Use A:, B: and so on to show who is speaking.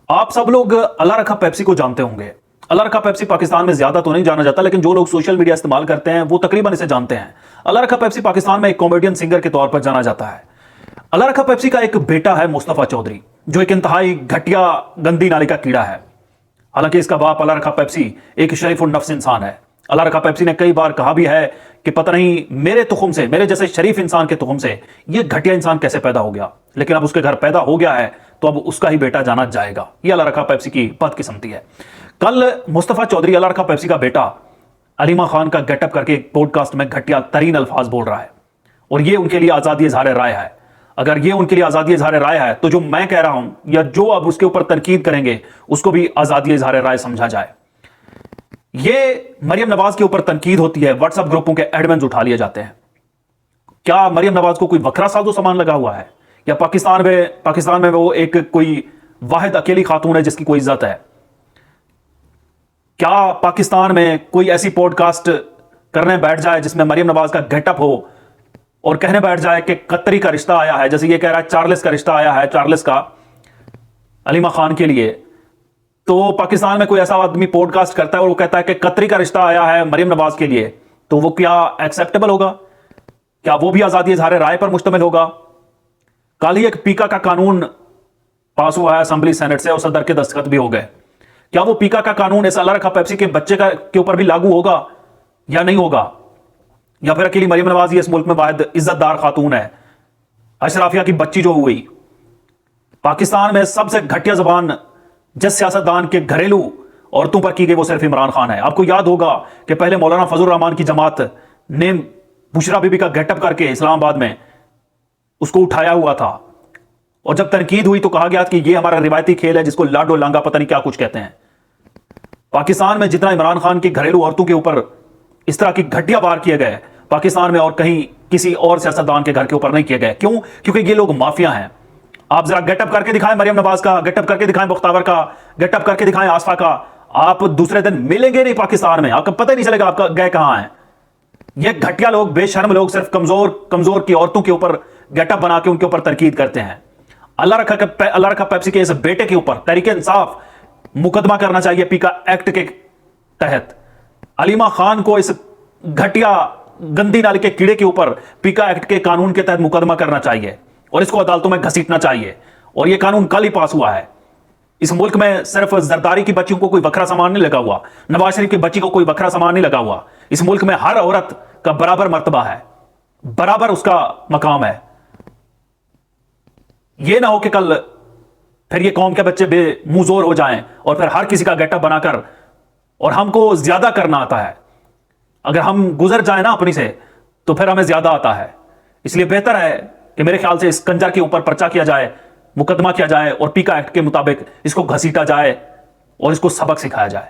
A: आप सब लोग अल्लाह रखा पेप्सी को जानते होंगे। अल्लाह रखा पेप्सी पाकिस्तान में ज्यादा तो नहीं जाना जाता, लेकिन जो लोग सोशल मीडिया इस्तेमाल करते हैं वो तकरीबन इसे जानते हैं। अल्लाह रखा पेप्सी पाकिस्तान में एक कॉमेडियन सिंगर के तौर पर जाना जाता है। अल्लाह रखा पेप्सी का एक बेटा है मुस्तफा चौधरी, जो एक इंतहाई घटिया गंदी नाली का कीड़ा है। हालांकि इसका बाप अल्लाह रखा पेप्सी एक शरीफ और नफ्स इंसान है। अल्लाह रखा पेप्सी ने कई बार कहा भी है कि पता नहीं मेरे तुखम से, मेरे जैसे शरीफ इंसान के तुखम से ये घटिया इंसान कैसे पैदा हो गया, लेकिन अब उसके घर पैदा हो गया है तो अब उसका ही बेटा जाना जाएगा। ये अल्लाह रखा पेप्सी की बदकिस्मती है। कल मुस्तफा चौधरी अल्लाह रखा पेप्सी का बेटा अलीमा खान का गेटअप करके एक पॉडकास्ट में घटिया तरीन अल्फाज बोल रहा है, और ये उनके लिए आजादी इजहार राय है। अगर ये उनके लिए आजादी इजहार राय है तो जो मैं कह रहा हूं या जो अब उसके ऊपर तनकीद करेंगे उसको भी आजादी इजहार राय समझा जाए। ये मरियम नवाज के ऊपर तनकीद होती है, व्हाट्सएप ग्रुपों के एडमिन्स उठा लिए जाते हैं। क्या मरियम नवाज को कोई वखरा साजो सामान लगा हुआ है, या पाकिस्तान में वो एक कोई वाहिद अकेली खातून है जिसकी कोई इज्जत है? क्या पाकिस्तान में कोई ऐसी पॉडकास्ट करने बैठ जाए जिसमें मरियम नवाज का गेटअप हो और कहने बैठ जाए कि कतरी का रिश्ता आया है, जैसे ये कह रहा है चार्ल्स का रिश्ता आया है, चार्ल्स का अलीमा खान के लिए, तो पाकिस्तान में कोई ऐसा आदमी पॉडकास्ट करता है और वो कहता है कि कतरी का रिश्ता आया है मरियम नवाज के लिए, तो वो क्या एक्सेप्टेबल होगा? क्या वो भी आजादी इजहार राय पर मुश्तमिल होगा? कल ही एक पीका का कानून पास हुआ है असेंबली सेनेट से और सदर के दस्तखत भी हो गए। क्या वो पीका का कानून इस अल्लाह रखा पेप्सी के बच्चे के ऊपर भी लागू होगा या नहीं होगा? या फिर अकेली मरियम नवाज ही इस मुल्क में वाहिद इज्जतदार खातून है? अशराफिया की बच्ची जो हुई, पाकिस्तान में सबसे घटिया जबान जिस सियासतदान के घरेलू औरतों पर की गई वो सिर्फ इमरान खान है। आपको याद होगा कि पहले मौलाना फजल रहमान की जमात ने बुशरा बीबी का गेटअप करके इस्लामाबाद में उसको उठाया हुआ था, और जब तनकीद हुई तो कहा गया कि ये हमारा रिवायती खेल है जिसको लाडो लांगा पता नहीं क्या कुछ कहते हैं। पाकिस्तान में जितना इमरान खान की घरेलू औरतों के ऊपर इस तरह की घटिया वार किए गए, पाकिस्तान में और कहीं किसी और सियासतदान के घर के ऊपर नहीं किए गए। क्यों? क्योंकि ये लोग माफिया हैं। आप जरा गेटअप करके दिखाएं मरियम नवाज का, गेटअप करके दिखाएं मुख्तावर का, गेटअप करके दिखाएं आसफा का, आप दूसरे दिन मिलेंगे नहीं पाकिस्तान में, आपको पता ही नहीं चलेगा आपका गए कहां हैं। ये घटिया लोग, बेशर्म लोग सिर्फ कमजोर की औरतों के ऊपर गेटअप बना के उनके ऊपर तनकीद करते हैं। अल्लाह रखा पेप्सी के इस बेटे के ऊपर तहरीक इंसाफ मुकदमा करना चाहिए पीका एक्ट के तहत। अलीमा खान को इस घटिया गंदी नाली के कीड़े के ऊपर पीका एक्ट के कानून के तहत मुकदमा करना चाहिए और इसको अदालतों में घसीटना चाहिए। और यह कानून कल ही पास हुआ है। इस मुल्क में सिर्फ जरदारी की बच्चियों को कोई वखरा सामान नहीं लगा हुआ, नवाज शरीफ की बच्ची को कोई वखरा सामान नहीं लगा हुआ। इस मुल्क में हर औरत का बराबर मर्तबा है, बराबर उसका मकाम है। यह ना हो कि कल फिर ये कौम के बच्चे बेमुंहजोर हो जाएं और फिर हर किसी का गेटअप बनाकर, और हमको ज्यादा करना आता है। अगर हम गुजर जाए ना अपनी से तो फिर हमें ज्यादा आता है। इसलिए बेहतर है कि मेरे ख्याल से इस कंजर के ऊपर पर्चा किया जाए, मुकदमा किया जाए और पीका एक्ट के मुताबिक इसको घसीटा जाए और इसको सबक सिखाया जाए।